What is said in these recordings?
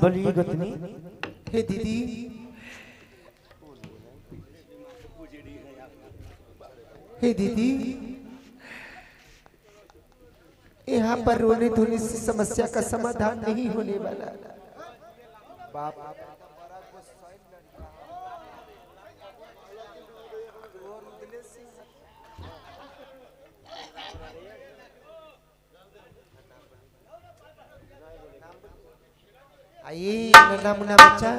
बोलिए गोतनी। हे दीदी, हे दीदी, यहाँ पर रोने धोने से समस्या का समाधान नहीं होने वाला। बाप आइए, नन्हा मुन्ना बच्चा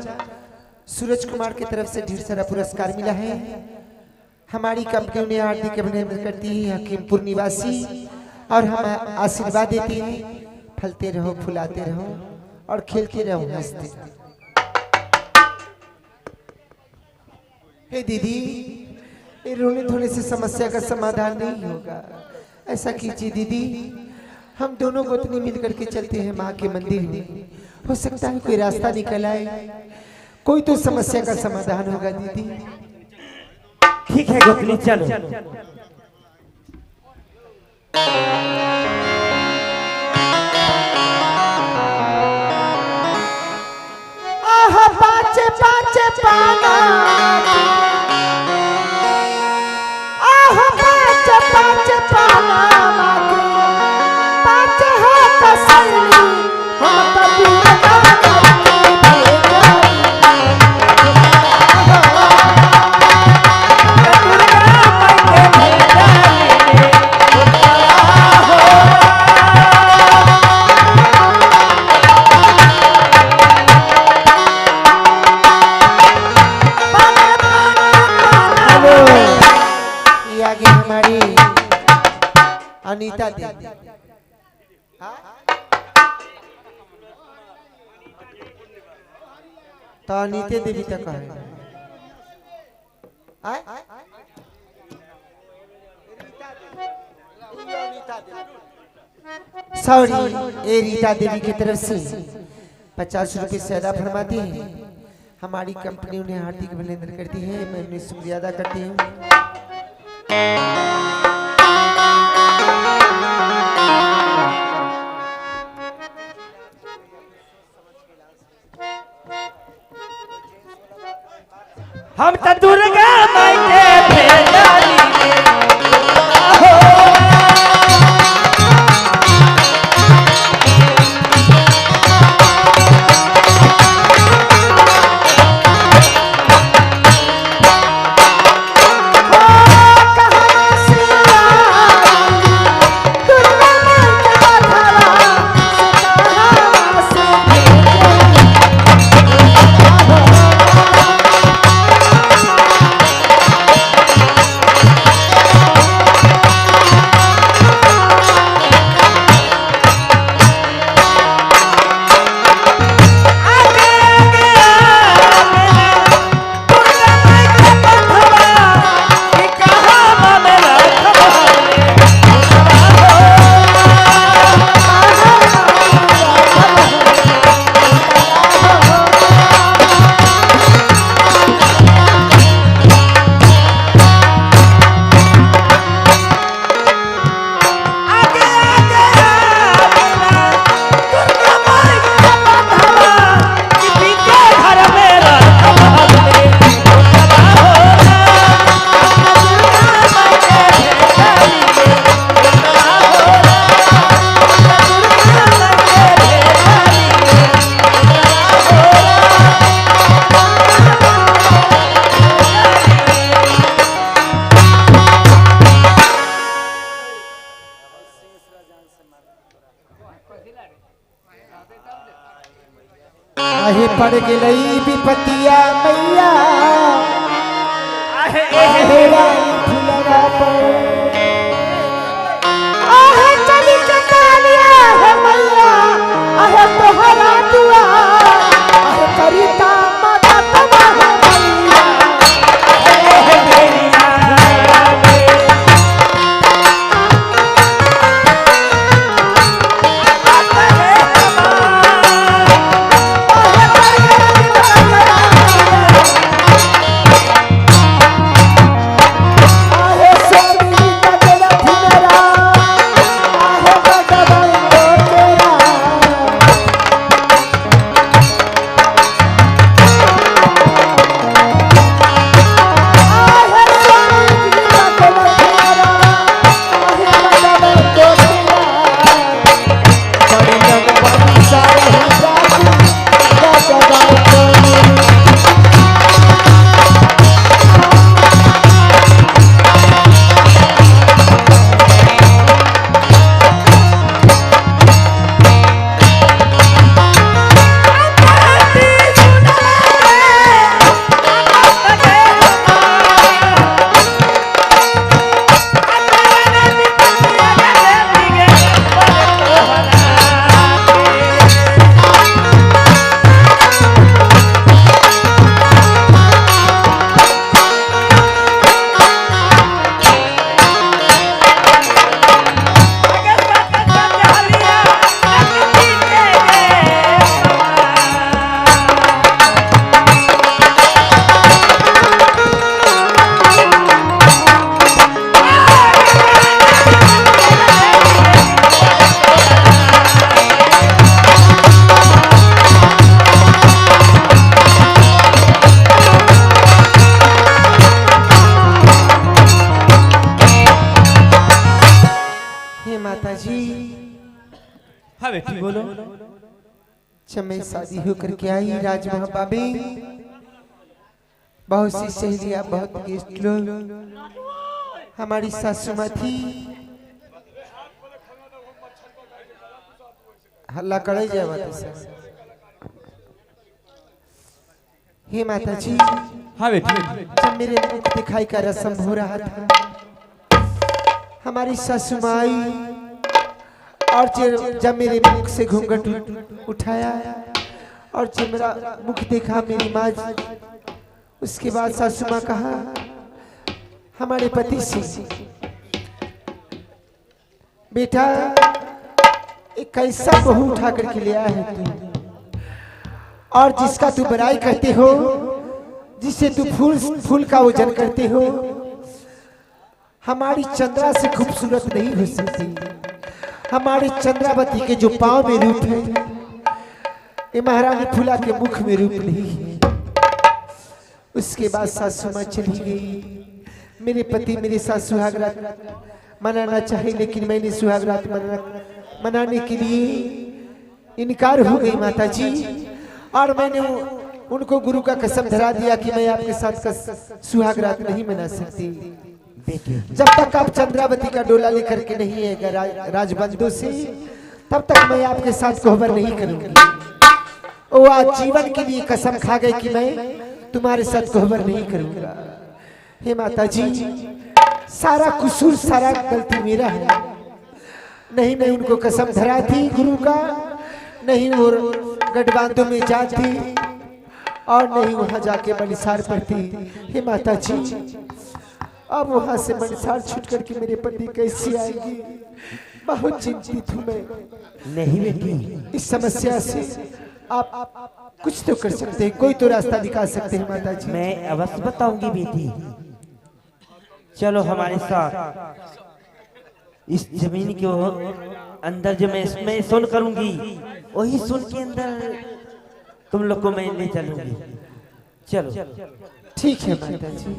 सूरज कुमार की तरफ से ढेर सारा पुरस्कार मिला है। हमारी कंपनी ने हार्दिक अभिनंदन करती है हकीमपुर निवासी, और हम आशीर्वाद देते हैं फलते रहो, फुलाते रहो और खेलते रहो, हंसते। हे दीदी, ये रोने धोने से समस्या का समाधान नहीं होगा। ऐसा कीजिए दीदी, हम दोनों गोतनी मिलकर के चलते हैं माँ के मंदिर में। हो सकता है कोई रास्ता निकल आए, कोई तो समस्या का समाधान होगा दीदी। ठीक है गोतनी, चलो। आहा पाचे पाचे पाना, आहा पाचे पाचे पाना, पाचे हाथ सैनी हम कबूल अनीता देवी। तो अनीते देवी तक है। सॉरी, ए रीता देवी की तरफ से 50 रुपए से अदा फरमाती है। हमारी कंपनी उन्हें हार्दिक अभिनंदन करती है, मैं उन्हें शुक्रिया अदा करती हूँ। हम तो दुर्गा माई के भेजाली आहे पड़ गई विपतिया मैया, आहे फुलरा पर, आहे चली चकालिया है मैया, आहे तोहरा दुआ, आहे करिता माता तबाह मैया, आहे मेरिया माता जी, हाँ बेटी बोलो। जब मैं शादी होकर के आई राजमहल में, बहुत सी सहेलियां, बहुत गेस्ट लोग, हमारी सासू माँ थी, हल्ला करे जाए माता से। हे माता जी, हाँ बेटी। जब मेरे मुख दिखाई का रस्म हो रहा था, हमारी सासू माँ आई और जब मेरे मुख से घूंघट उठाया और जब मेरा मुख देखा मेरी माँ, उसके बाद सासू माँ कहा हमारे पति से, बेटा एक कैसा बहू उठा करके ले आया है तू, और जिसका तू बड़ाई करते हो, जिसे तू फूल का वजन करते हो, हमारी चंद्रा से खूबसूरत नहीं हो सकती। हमारी चंद्रावती के जो पांव में रूप है, ये महारानी फूला के मुख में रूप नहीं है। उसके बाद सासू माँ चली गई। मेरे पति मेरे साथ सुहाग रात मनाना चाहे, लेकिन मैंने सुहाग रात मनाने के लिए इनकार हो गई माता जी, और मैंने उनको गुरु का कसम धरा दिया कि मैं आपके साथ सुहाग रात नहीं मना सकती। जब तक आप चंद्रावती का डोला लेकर के नहीं है राजबंधु से, तब तक मैं आपके साथ कोहबर नहीं करूंगी। वो आज जीवन के लिए कसम खा गए कि मैं तुम्हारे साथ कोहबर नहीं करूंगा। हे माता जी, सारा कसूर, सारा गलती मेरा है। नहीं मैं उनको कसम धरा थी गुरु का, नहीं वो गठबांधों में जाती, और नहीं वहां जाके बलिसार पड़ती। हे माता जी, अब वहां से बलिसार छूट करके मेरे पति कैसे आएगी? बहुत चिंतित हूँ मैं। नहीं बेटी, इस समस्या से आप कुछ तो कर सकते हैं, कोई तो रास्ता दिखा सकते हैं माता जी। मैं अवश्य बताऊंगी बेटी। चलो हमारे साथ इस जमीन के अंदर जो मैं सुन करूंगी, वही सुन के अंदर तुम लोग को मैं ले चलूंगी। चलो ठीक है माता जी।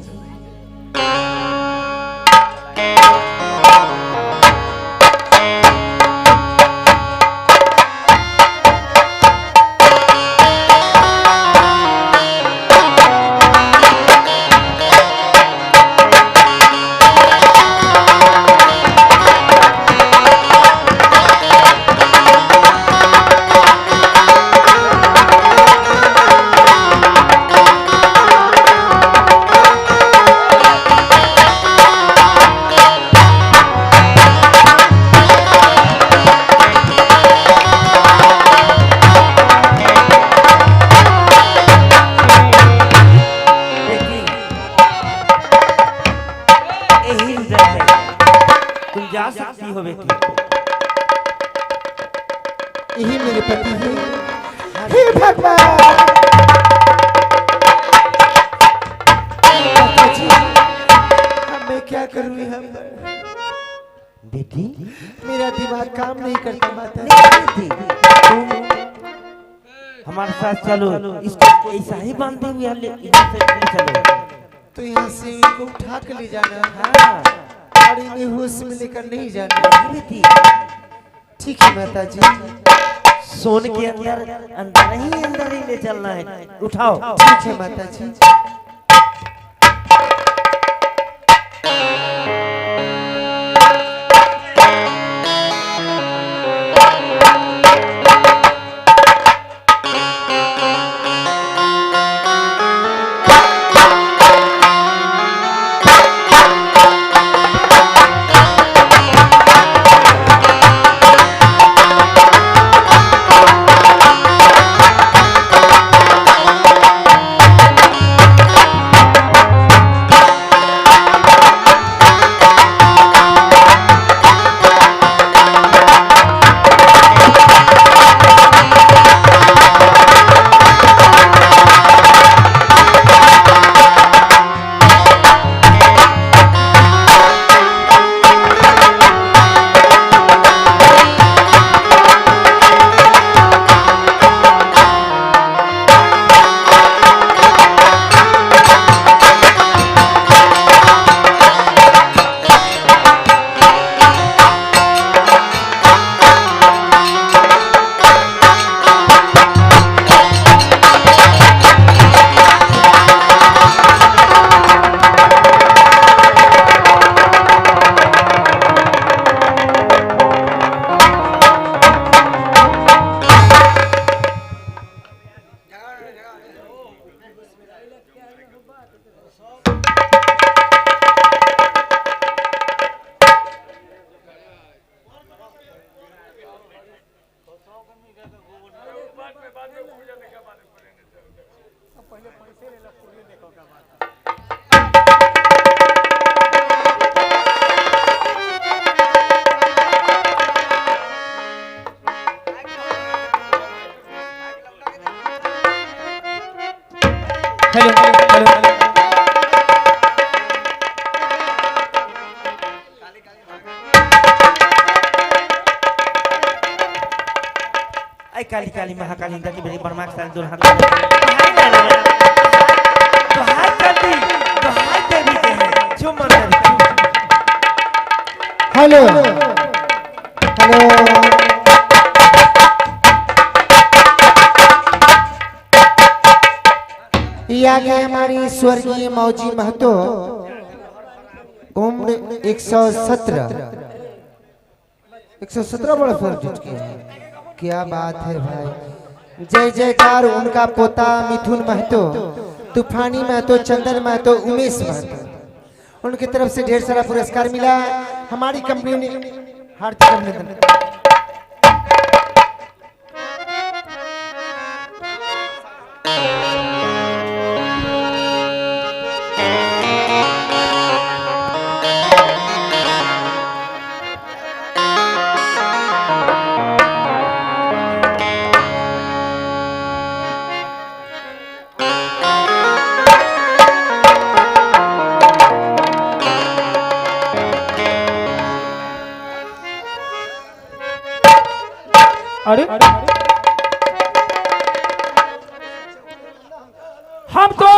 जा सकती हो बेटी। यही मेरे पति हैं। हे भगवान, मैं क्या करूं यहाँ पर? बेटी मेरा दिमाग काम नहीं करता माता। तुम हमारे साथ चलो, इसको ऐसा ही बांधे हुए चलो। तो यहाँ से इनको उठा कर ले जाना। हाँ, गाड़ी में होश में लेकर नहीं जाना। बेटी ठीक है माता जी। सोने के अंदर ही ले चलना है। उठाओ। ठीक है माता जी। काली काली महाकाली इंद्र की बड़ी बर्मा के साथ दो हाथ तो हाथ कर दी तो हाथ दे दी है जो मन करे हेलो हेलो ये आ गए हमारी स्वर्गीय मौजी महतो उम्र 117 बड़ा फर्क जुट के हैं। क्या बात है भाई, जय जयकार उनका पोता मिथुन महतो, तूफानी महतो, चंदन महतो, उमेश महतो, उनकी तरफ से ढेर सारा पुरस्कार मिला। हमारी कंपनी ने हार्दिक अभिनंदन। अरे हम तो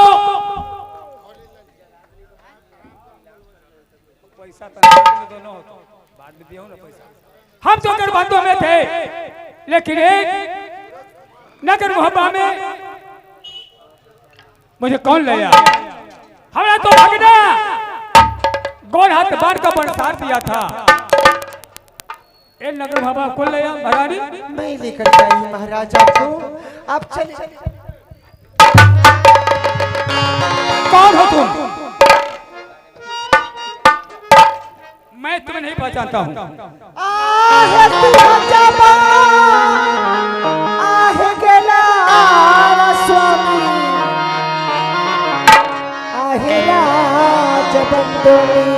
पैसा दोनों बाद में दिया ना पैसा। हम तो गठबंधन में थे, लेकिन एक नगर मोहब्बा में मुझे कौन ले आया? हमने तो भगना गोल हाथ बार का बरसात दिया था। ए नगर बाबा को ले आया महारानी। मैं लेकर आई महाराज आपको। आप चले। कौन हो तुम? मैं तुम्हें नहीं पहचानता हूँ। आहे तुझा आहे गेला स्वामी आहे राज बंदोली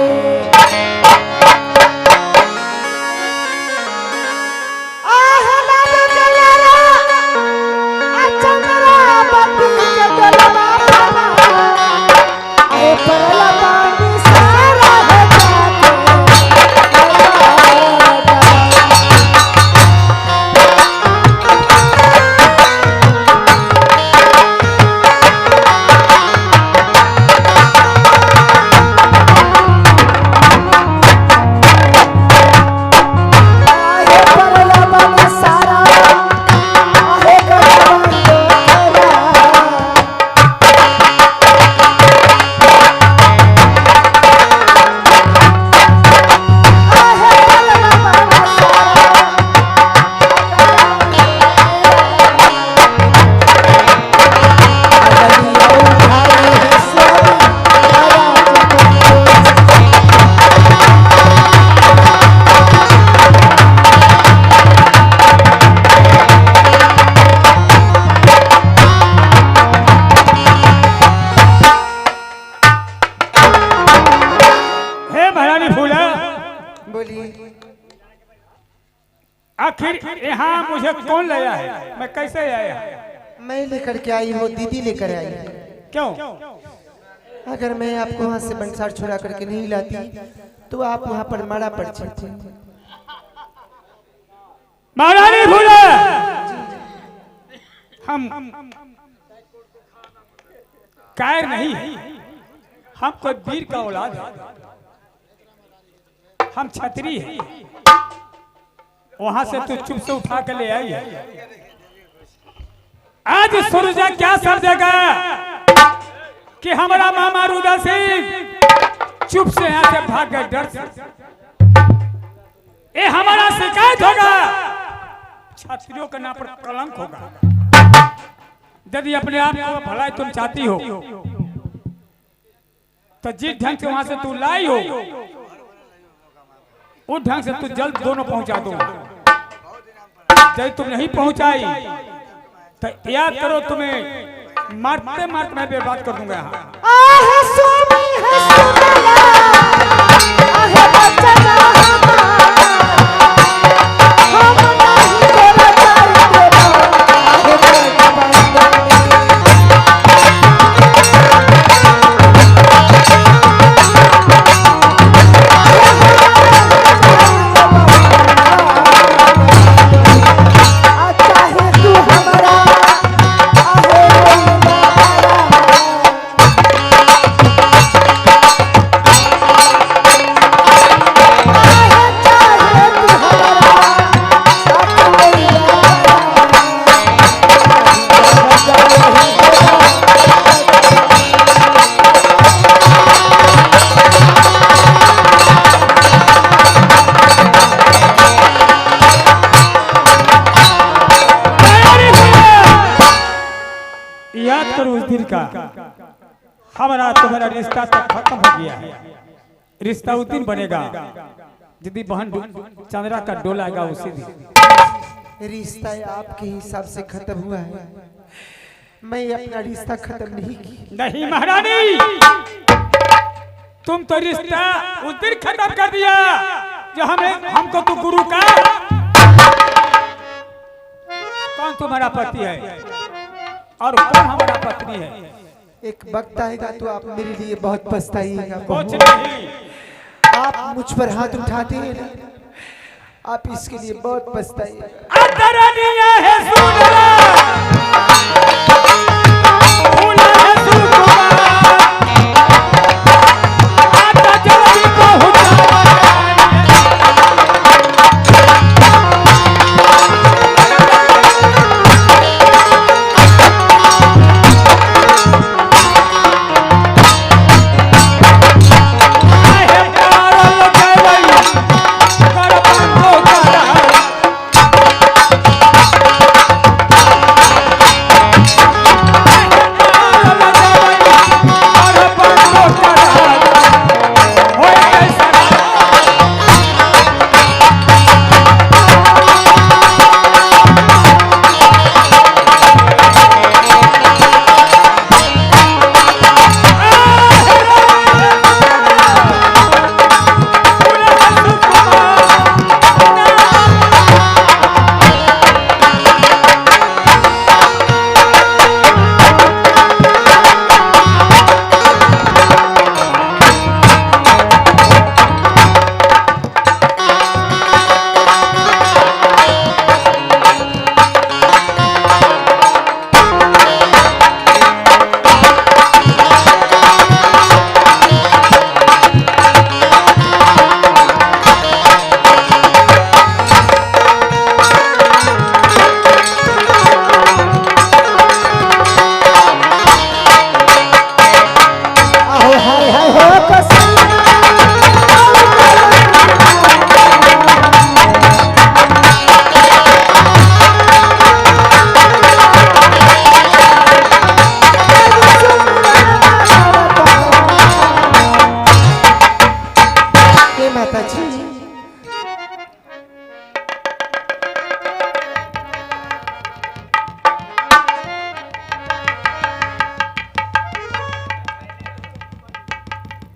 आखिर यहाँ मुझे कौन लाया है? मैं कैसे आया? मैं लेकर के आई हूँ, दीदी लेकर आई है। क्यों? अगर मैं आपको वहाँ से बंसार छुड़ा करके नहीं लाती तो आप वहाँ पर मारा पड़ जाते। महारानी भूले, हम कायर नहीं, हम कोई वीर का औलाद है, हम छतरी हैं। वहां से तू चुप से उठा के ले आई है। आज सूरज क्या समझेगा कि हमारा मामा रुदा सिंह चुप से यहाँ से भाग गए डर से। ये हमारा शिकायत होगा, छात्रियों के नाम पर कलंक होगा। यदि अपने आप को भलाई तुम चाहती हो तो जिस ढंग से वहां से तू लाई हो उस ढंग से तू जल्द दोनों पहुंचा दो। यदि तुम नहीं पहुंचाई तो याद करो तुम्हें मारते मारते मैं बर्बाद कर दूंगा यहाँ। आहे स्वामी है सुनला आहे बचना हम नहीं तोरा चाल देबो हमारा तुम्हारा रिश्ता तो खत्म हो गया है। रिश्ता उस दिन बनेगा यदि बहन चंद्रा का डोला आएगा उसी दिन। रिश्ता आपके हिसाब से खत्म हुआ है, मैं अपना रिश्ता खत्म नहीं किया। नहीं महारानी, तुम तो रिश्ता उस दिन खत्म कर दिया जो हमको तो गुरु का। कौन तुम्हारा पति है और कौन हमारा पत्नी है? एक वक्त आएगा तो आप मेरे लिए बहुत पछताइएगा। कुछ नहीं, आप मुझ पर हाथ उठाते हैं ना, आप इसके लिए बहुत पछताइएगा।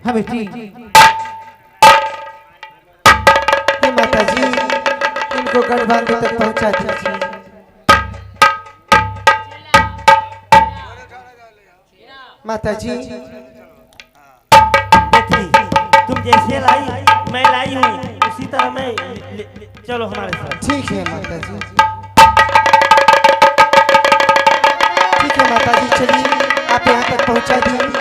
हाँ बेटी, माता जी इनको गढ़वाल तक पहुंचा दीजिए। माता जी बेटी, तुम जैसे लाई मैं लाई हूँ उसी तरह मैं चलो हमारे साथ। ठीक है माता जी, ठीक है माता जी, चलिए आप यहाँ तक पहुंचा दिए।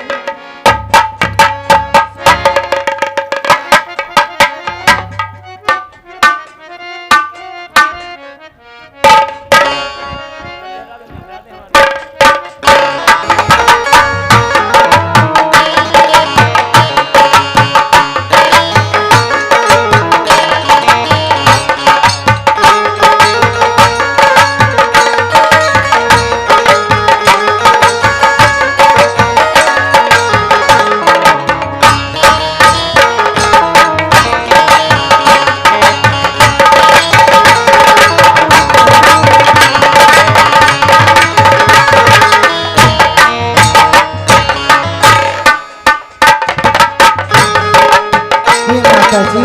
माता जी।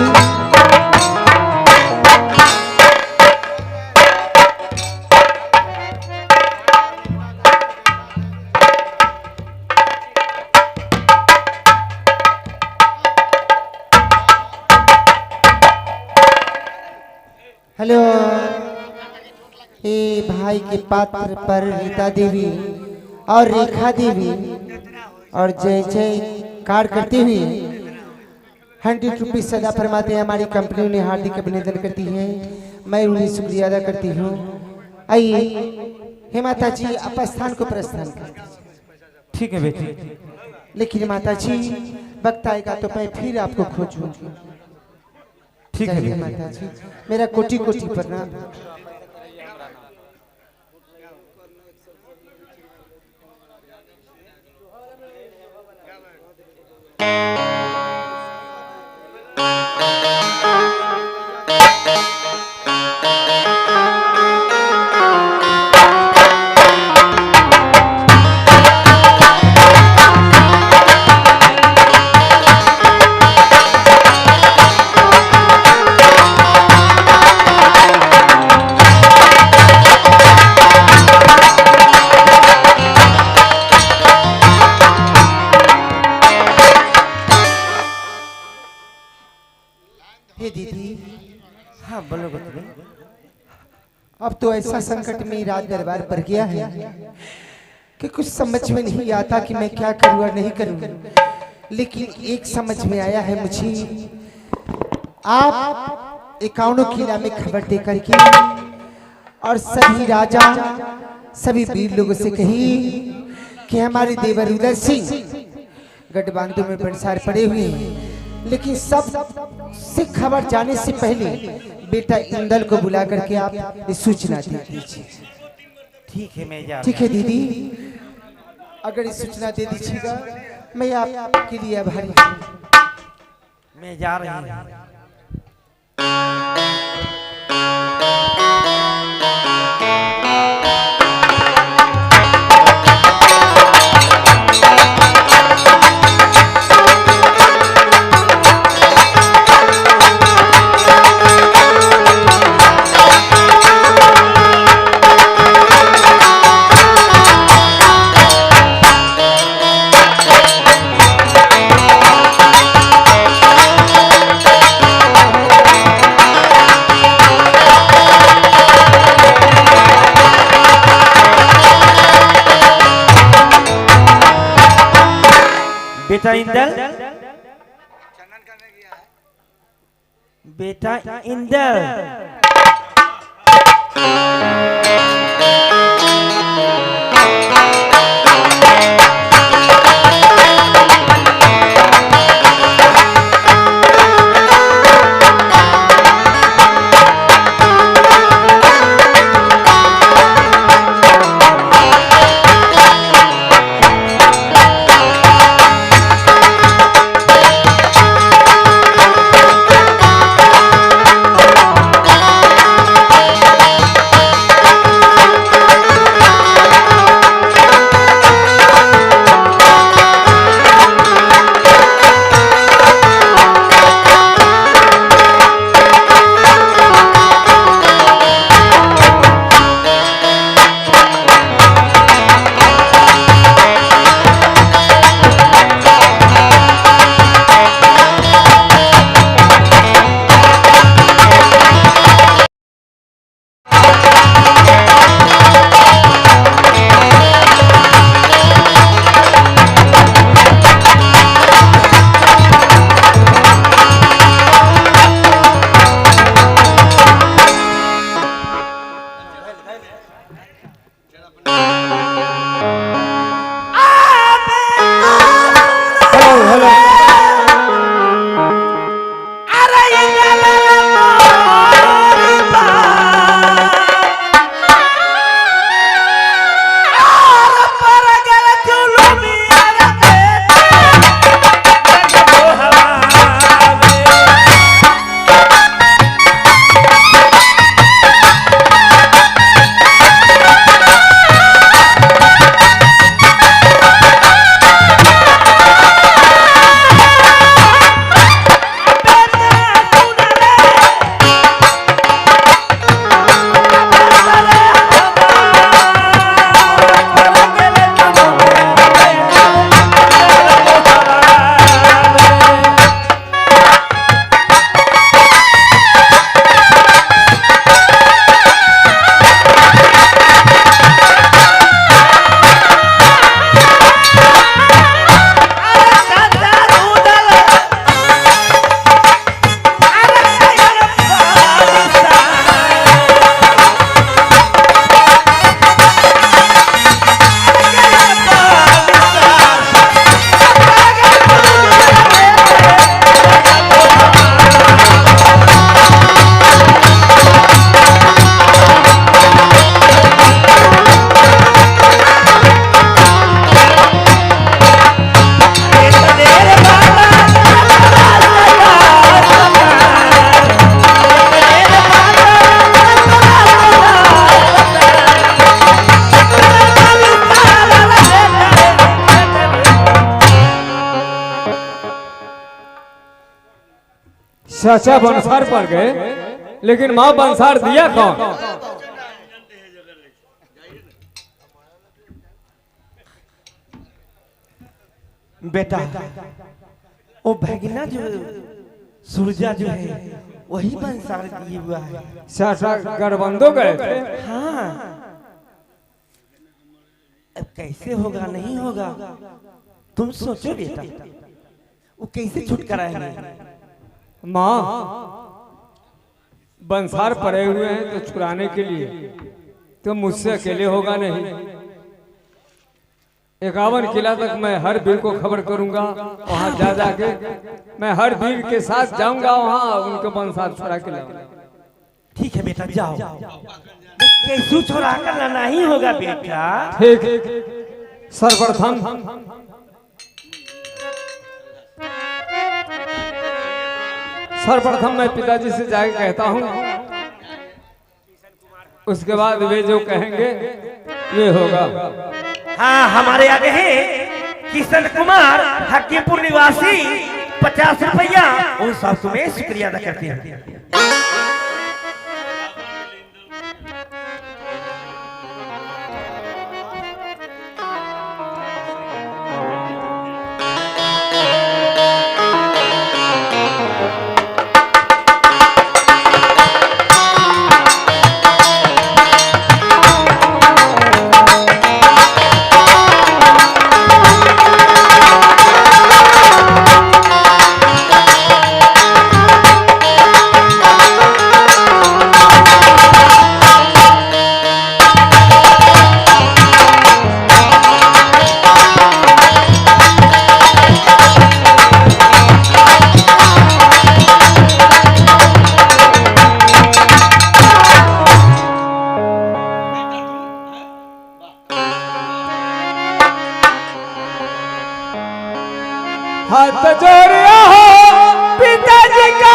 हेलो, ए भाई के पात्र पर रीता देवी और रेखा देवी और जय जय कार करते हुए 100 रुपीज सदा फरमाते हैं। हमारी कंपनी ने हार्दिक अभिनंदन करती है, मैं उन्हें शुक्रिया अदा करती हूँ। आइए हे माता जी, आप स्थान को प्रस्थान कर। ठीक है बेटी। लेकिन माता जी, वक्त आएगा तो मैं फिर आपको खोजूंगी। ठीक है जय बेटी। माता जी, मेरा कोटि कोटि प्रणाम। हे दीदी, हाँ बोलो बतबे। अब तो ऐसा संकट में राज दरबार पर गया है कि कुछ समझ में नहीं आता कि मैं क्या करूं और नहीं करूं। लेकिन एक समझ में आया है मुझे, आप 51 किला में खबर दे करके और सभी राजा सभी वीर लोगों से कही कि हमारे देवर उदय सिंह गठबांधों में बंसार पड़े हुए हैं। लेकिन सब से खबर जाने से पहले बेटा इंदल को बुला करके आप सूचना दे दीजिए। ठीक है, मैं जा ठीक है दीदी, अगर इस सूचना दे दीजिएगा मैं आपके लिए आभारी हूँ। मैं जा रही हूँ। बेटा इंदल, बेटा इंदल, चाचा बंसार पर गए, लेकिन माँ बंसार दिया कौन? बेटा वो भगना जो सूरजा जो है वही बंसार दिए हुआ है। चाचा गठबंधो गए थे। हाँ अब कैसे होगा नहीं होगा तुम सोचो बेटा, वो कैसे छुटकाराएंगे? माँ बंसार पड़े हुए हैं तो छुड़ाने के लिए तो मुझसे अकेले होगा नहीं। 51 किला तक मैं हर वीर को खबर करूंगा, वहां जा जाके मैं हर वीर के साथ जाऊंगा, वहां उनके बंसार छुड़ा के लाऊंगा। ठीक है बेटा जाओ, कैसे छुड़ा कर लाना ही होगा बेटा। ठीक। सर्वप्रथम मैं पिताजी से जाके कहता हूँ, उसके बाद वे जो कहेंगे ये होगा। हाँ हमारे आगे है किशन कुमार हकीमपुर निवासी, 50 रुपया उन सब तुम्हें शुक्रिया अदा करते हैं। हाथ जोड़िया हो पिताजी का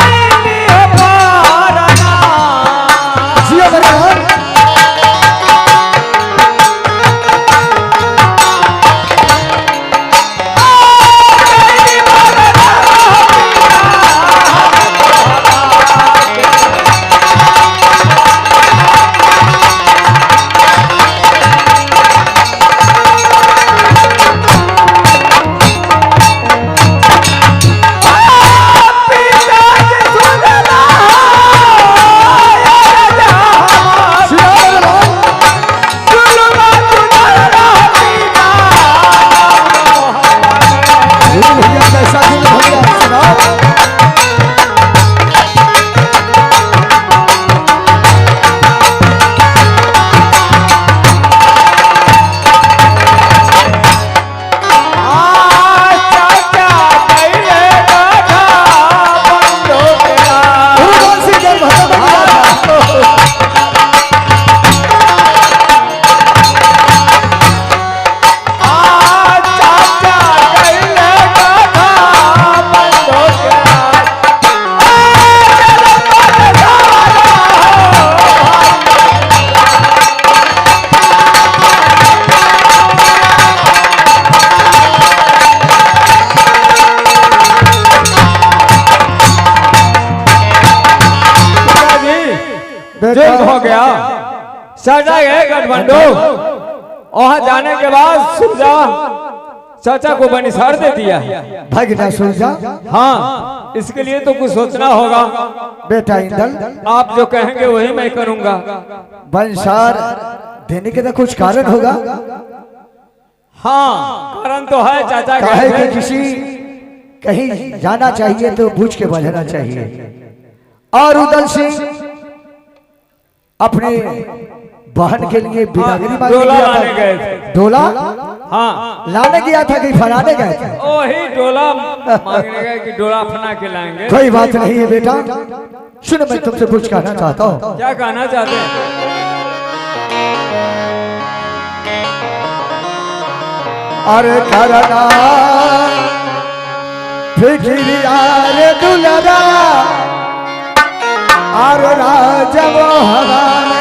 हो गया। चाचा गए गठबंधु, वहां जाने के बाद सुरजा चाचा को बनिसार दे दिया। भगना सुरजा? हाँ, इसके लिए तो कुछ सोचना होगा। बेटा इंदल, आप जो कहेंगे वही मैं करूंगा। बंसार देने के तो कुछ कारण होगा। हाँ, कारण तो है चाचा। कहे कि किसी कहीं जाना चाहिए तो पूछ के बजाना चाहिए। और उदल सिंह अपने बहन के लिए बिदागरी डोला लाने गए थे। डोला? हाँ, लाने गया था कि फनाने गए थे? वही डोला मांगने गए कि डोला फना के लाएंगे। कोई बात नहीं है बेटा, सुनो मैं तुमसे कुछ कहना चाहता हूँ। क्या कहना चाहते हैं? अरे करना फिक्रिया रे दुलरा, अरे राजा वो हवा में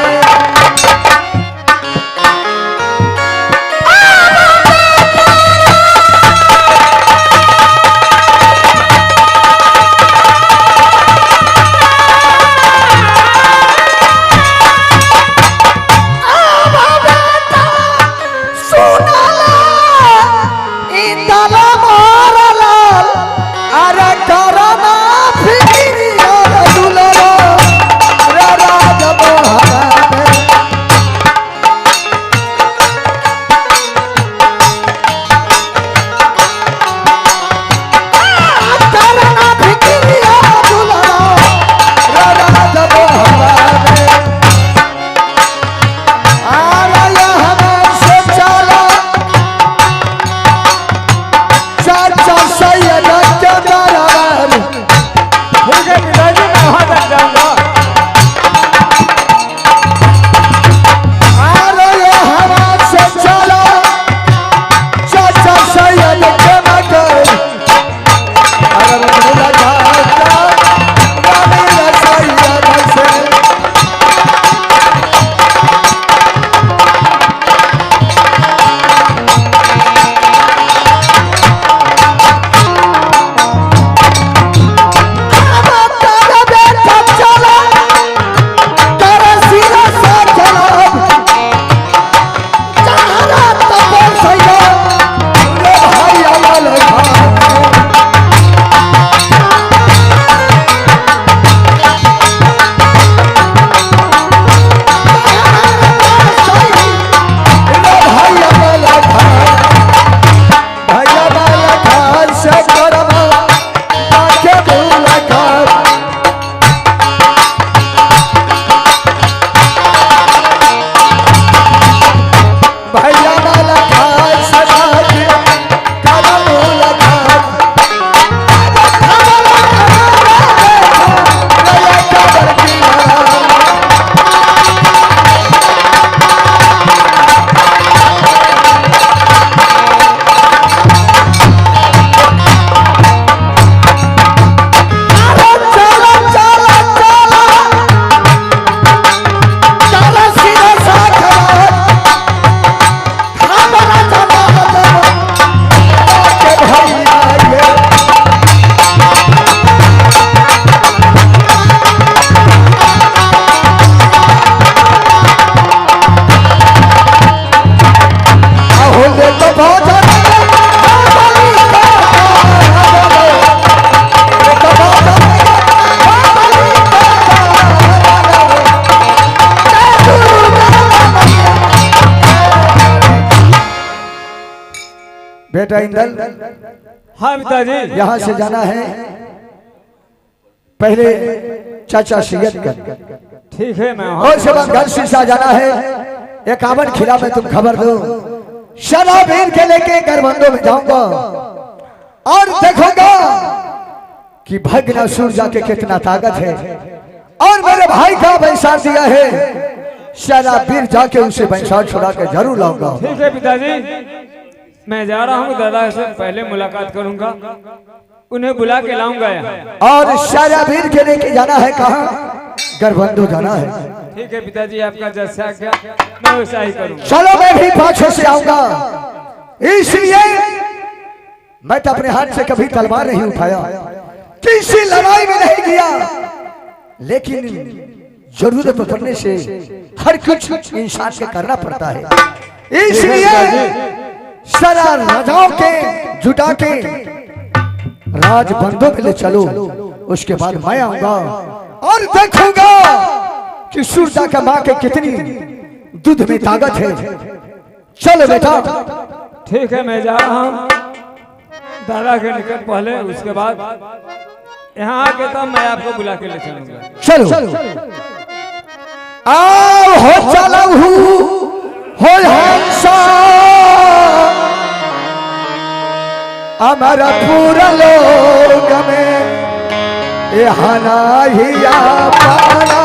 बेटा इंदल, हाँ पिताजी। यहाँ से जाना है पहले चाचा सैयद का, ठीक है मैं और से बाद घर शीशा जाना है 51 खिला में तुम खबर दो। शराबीर के लेके गरबंदों में जाऊंगा और देखूंगा कि भगना सूरजा के कितना ताकत है, और मेरे भाई का बंसार दिया है, शराबीर जाके उसे बंसार छुड़ा के जरूर लाऊंगा। ठीक है पिताजी, मैं जा रहा हूँ, दादा से पहले मुलाकात करूंगा, उन्हें बुला के लाऊंगा यहाँ। और शराबीर के लेके जाना है कहाँ? गरबंदो जाना है। ठीक है पिताजी, आपका जैसा क्या मैं वैसा ही करूंगा। चलो मैं भी पाछे से आऊंगा, इसलिए मैं तो अपने हाथ से कभी तलवार नहीं उठाया, किसी लड़ाई में नहीं गया, लेकिन जरूरत पड़ने से हर कुछ इंसान के करना पड़ता है। इसलिए सारा राजाओं के जुटा के राजबंदों के लिए चलो, उसके बाद मैं आऊंगा और देखूंगा कि सूरजा का माँ के कितनी दूध में ताकत है। चलो बेटा। ठीक है मैं जा रहा हूँ दादा के निकट पहले, उसके बाद यहाँ आके तब मैं आपको बुला के ले चलूंगा। चलो आओ हो चलो हो हंसा हमारा पूरा लोग में यहाँ हिया पाना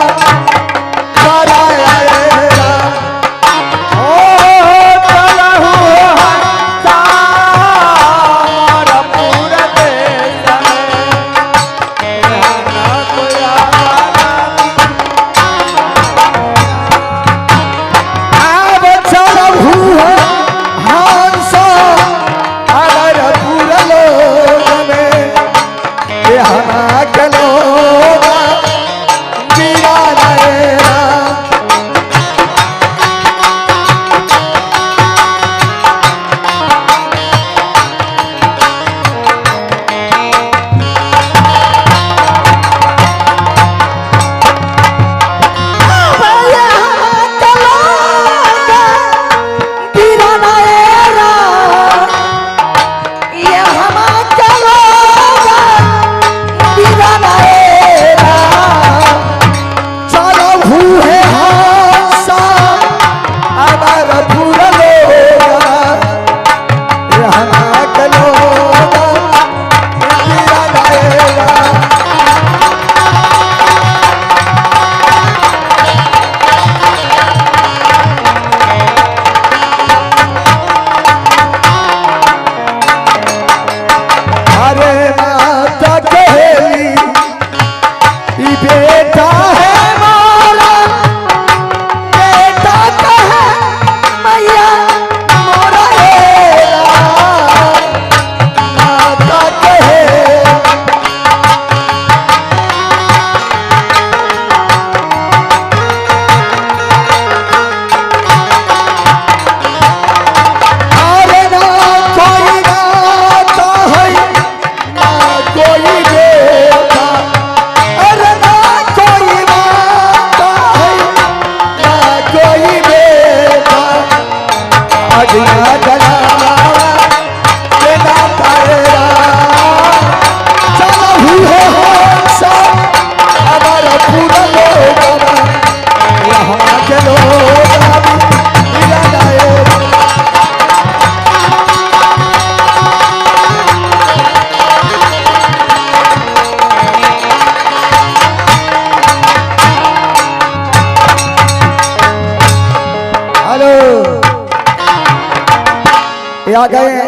आ गए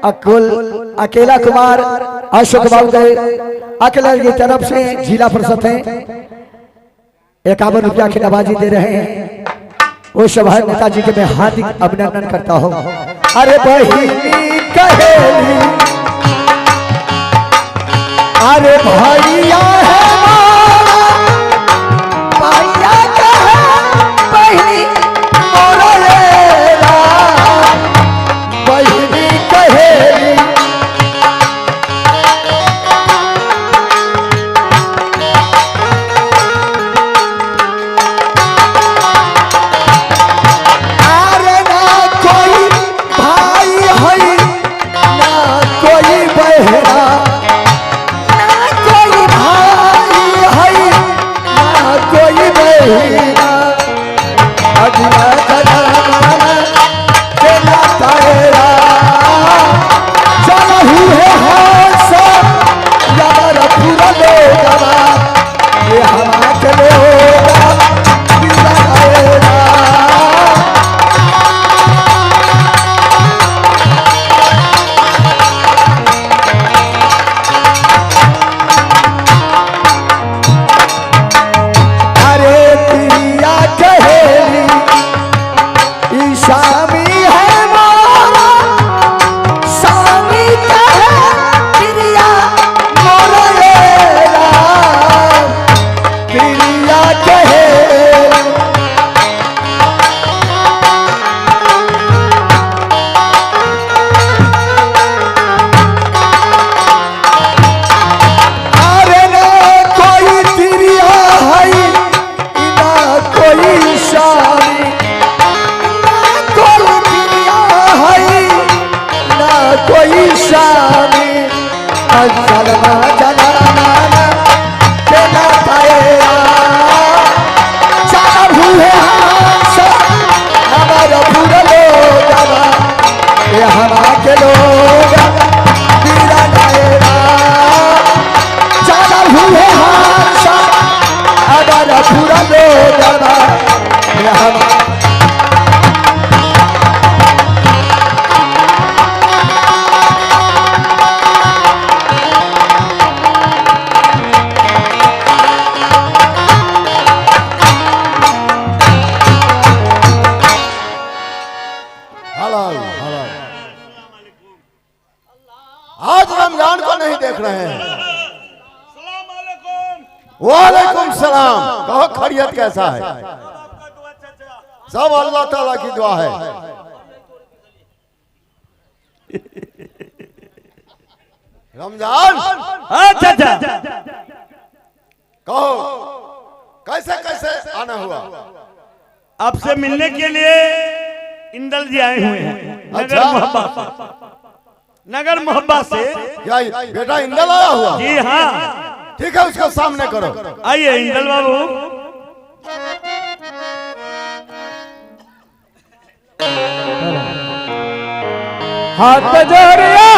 अकुल अकेला कुमार अशोक बाबू गए अकेला की तरफ से जिला परिषद है 51 रुपया की नवाजी दे रहे हैं। वो सभा नेताजी के मैं हार्दिक अभिनंदन करता हूँ। अरे बहिनी कहेली अरे भैया है भैया कहे बहिनी बहिनी कहेली वालेकुम सलाम। कहो खैरियत कैसा है? सब अल्लाह ताला की दुआ है। रमजान अच्छा कहो कैसे कैसे आना हुआ? आपसे मिलने के लिए इंदल जी आए हुए हैं नगर मोहब्बत से। क्या बेटा इंदल आया हुआ? जी हाँ। ठीक है, उसको सामने करो। आइए इंदल बाबू। हाथ जोड़िया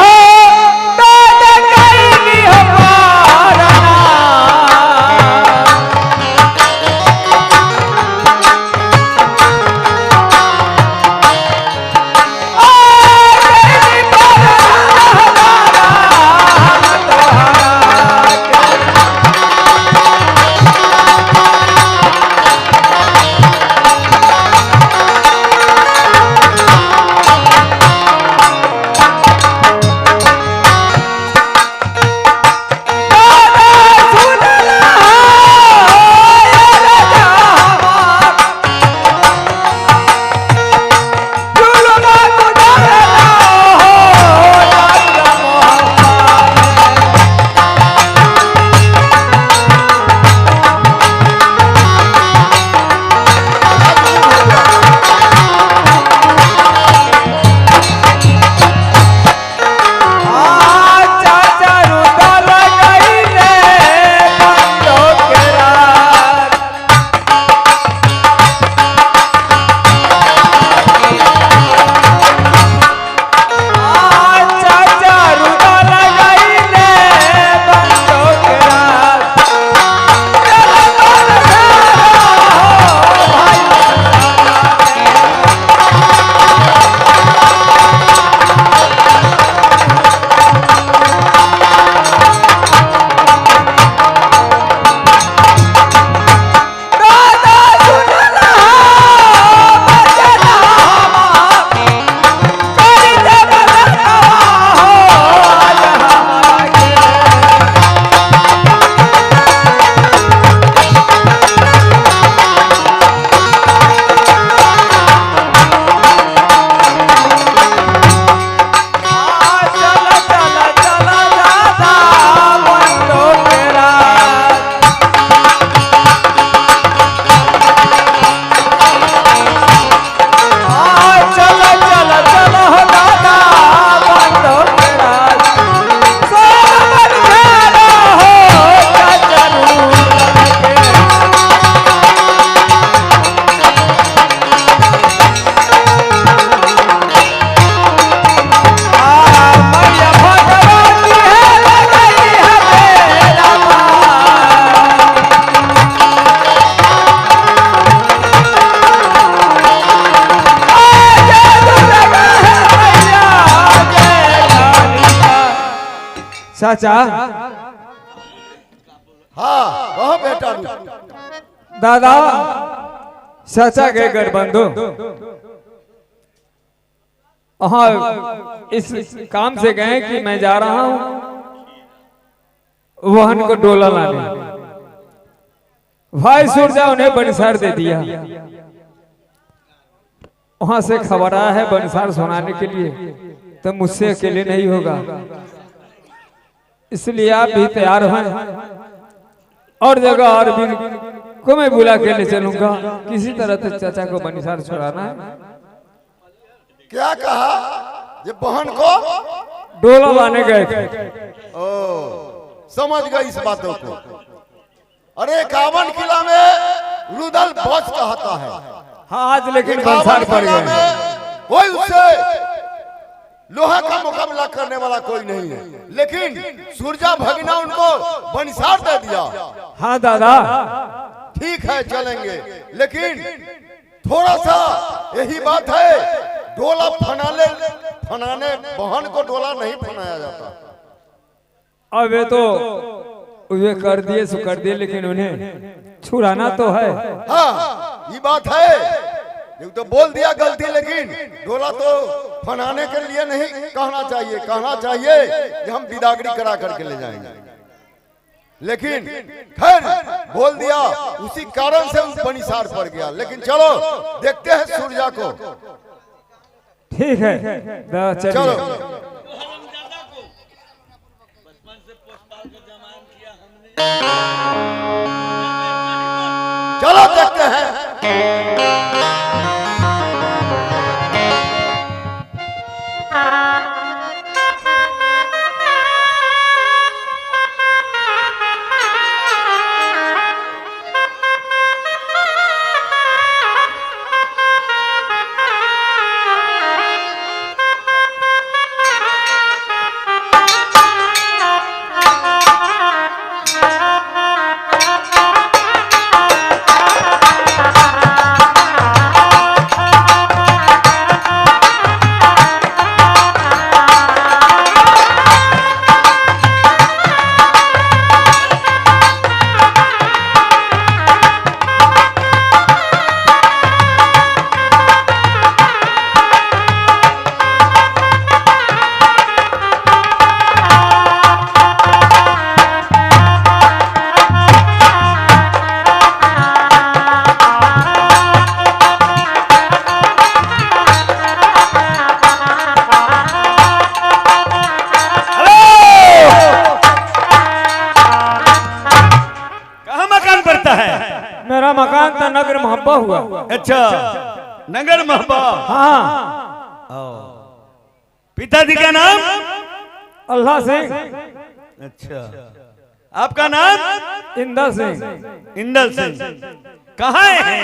चाचा। हाँ कहो बेटा। दादा चाचा के घर बंधु हाँ इस काम से गए कि मैं जा रहा हूँ वाहन को डोला लाने। भाई सूरजा उन्हें बंसार दे दिया। वहां से खबर आया है बंसार सुनाने के लिए, तो मुझसे अकेले नहीं होगा, इसलिए आप भी तैयार हैं। और जगह और भी को मैं बुला के ले चलूंगा। किसी तरह से चाचा को बंसार छुड़ाना है। क्या कहा? ये बहन को डोला लाने गए थे। ओ समझ गई इस बातों को। अरे 51 किला में रुदल बच कहता है। हाँ आज लेकिन बंसार पड़ गए। कोई उससे लोहा का मुकाबला करने वाला कोई नहीं है, लेकिन सूरजा भगना उनको बंसार दे दिया। हाँ दादा ठीक है चलेंगे, लेकिन थोड़ा सा यही बात है, डोला फनाने बहन को डोला नहीं फनाया जाता। अब ये तो वे कर दिए सो कर दिए, लेकिन उन्हें छुड़ाना तो है। हाँ ये बात है, तो बोल दिया गलती, लेकिन डोला तो फनाने के लिए नहीं कहना चाहिए। कहना चाहिए कि हम बिदागरी करा करके ले जाएंगे, लेकिन खैर बोल दिया, उसी कारण से उस बनिसार पड़ गया। लेकिन चलो देखते हैं सूर्या को। ठीक है चलिए। चलो चलो देखते हैं। मेरा मकान था नगर महब्बा हुआ। अच्छा, नगर महबा। हाँ। पिताजी का नाम? अल्लाह सिंह। अच्छा, आपका नाम? इंदर सिंह। इंदर सिंह। कहाँ हैं?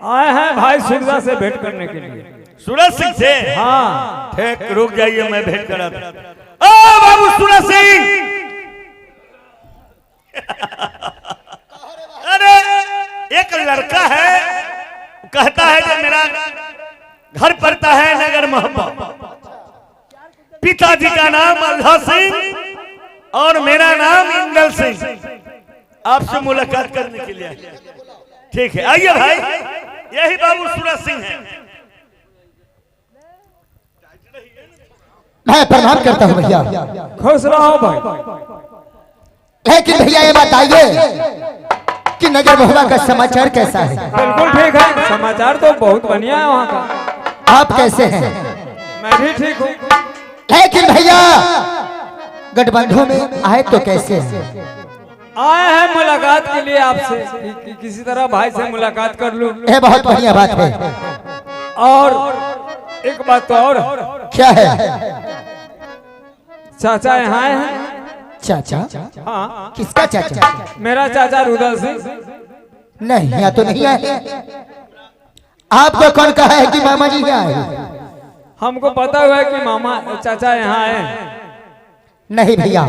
आए हैं भाई सूरजा से भेंट करने के लिए। सूरज सिंह से? हाँ। ठीक, रुक जाइए, मैं भेंट करा था। ओ बाबू सूरज सिंह! अरे एक लड़का है, कहता है कि मेरा घर पड़ता है नगर महबा। पिताजी का नाम अल्लाह सिंह और मेरा नाम इंदल सिंह। आपसे मुलाकात करने के लिए। ठीक है, आइए भाई, यही बाबू सूरज सिंह है। मैं प्रणाम करता हूँ भैया। खुश रहो भाई। लेकिन भैया ये बताइए कि नगर महबा का समाचार कैसा है? बिल्कुल ठीक है, समाचार तो बहुत बढ़िया है वहाँ का। आप कैसे हैं? मैं भी ठीक हूँ। लेकिन भैया गठबंधन में आए तो कैसे हैं? आए हैं मुलाकात के लिए आपसे, किसी तरह भाई से मुलाकात कर लूं। ये बहुत बढ़िया बात है। और एक बात तो और। क्या है? चाचा यहाँ आए हैं। चाचा? हाँ। किसका चाचा? मेरा चाचा रुदल सिंह। नहीं, यहाँ तो नहीं आए। आपको कौन कहा है कि मामा जी यहाँ आए? हमको पता हुआ है कि मामा चाचा यहाँ आए हैं। नहीं भैया,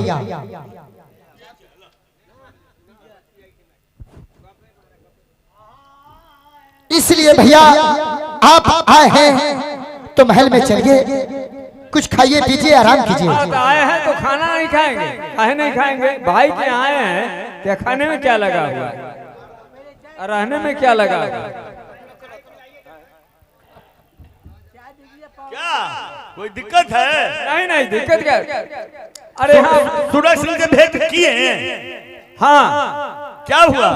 इसलिए भैया आप आए हैं तो महल में चलिए, कुछ खाइए पीजिए, आराम कीजिए। आए हैं तो खाना नहीं खाएंगे? काहे नहीं खाएंगे? भाई के आए हैं, क्या खाने में क्या लगा हुआ है, रहने में क्या लगा हुआ है? क्या कोई दिक्कत है? नहीं नहीं, दिक्कत क्या? अरे हाँ, सूरज सिंह से भेंट किए हैं? हाँ। क्या हुआ?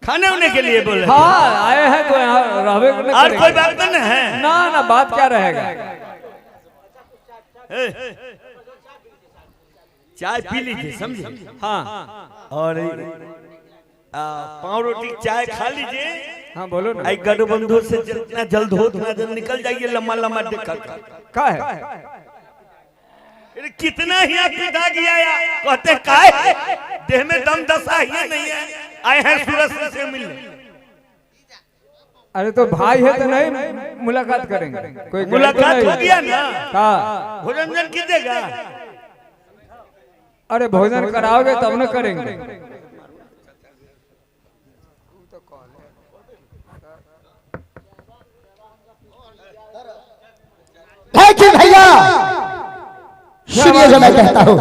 खाने होने के लिए बोले? हाँ, आए हैं तो यहाँ रहबे करने। और कोई बात नहीं है? ना ना, बात क्या रहेगा? चाय पी लीजिए, समझे? हाँ। और पाव रोटी चाय खा लीजिए। हाँ बोलो ना। आई गठबंधन से जितना जल्द हो उतना जल्द निकल जाइए, लम्बा लम्बा देखा क्या है? कितना ही आप पिता गया या कहते काय देह में दम दशा ही नहीं है, आए हैं सूरज सिंह से मिलने। अरे तो भाई है तो नहीं मुलाकात करेंगे? कोई मुलाकात हो गया ना? हाँ। भोजन जन कीजिएगा। अरे भोजन कराओगे तब न करेंगे। लेकिन भैया सुनिए जो मैं कहता हूँ।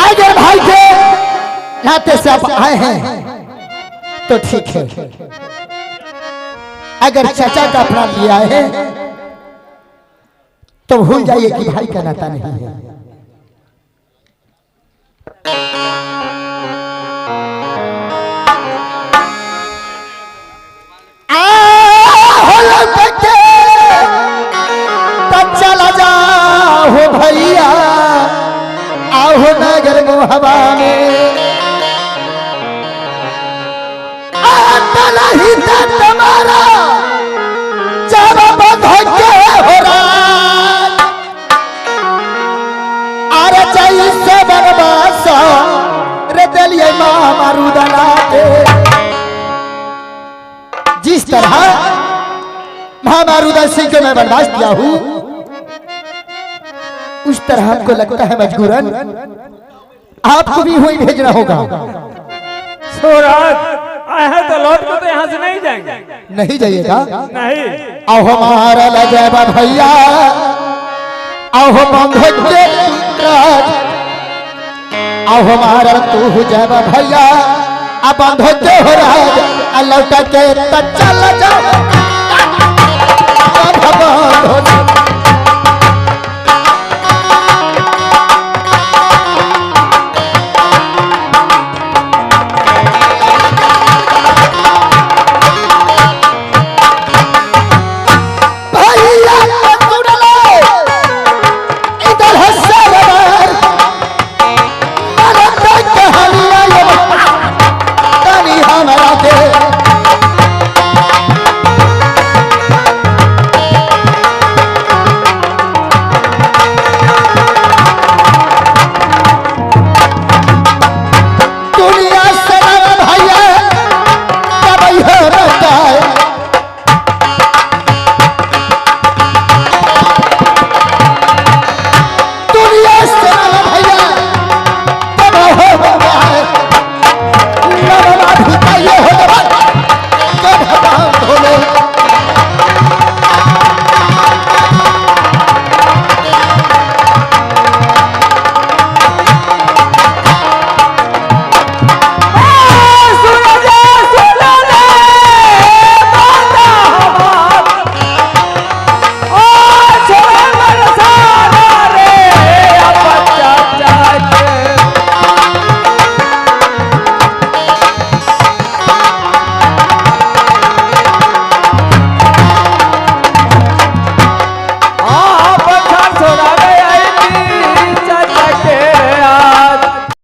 अगर भाई के नाते से आप आए हैं तो ठीक है, अगर चाचा का प्राण लिया है तो भूल जाइए कि भाई का नाता नहीं है। तब चला जाओ भैया, आओ नगर मोहबा में, नहीं तुम्हारा जब बंधके हो रात, अरे जैसे बनवास रे दिलिए माँ मारूदना के। जिस तरह महामारूदा सिंह को मैं बनवास दिया हूँ, उस तरह आपको लगता है मजबूरन आपको भी वही भेजना होगा। सूरज आए हैं तो लौट को तो यहाँ से नहीं जाएंगे। नहीं जाइएगा? नहीं। आओ हमारा लजैबा भैया, आओ बंधो के राज, आओ हमारा तू जैबा भैया, अब बंधो के हो राज, लौट के चल जाओ।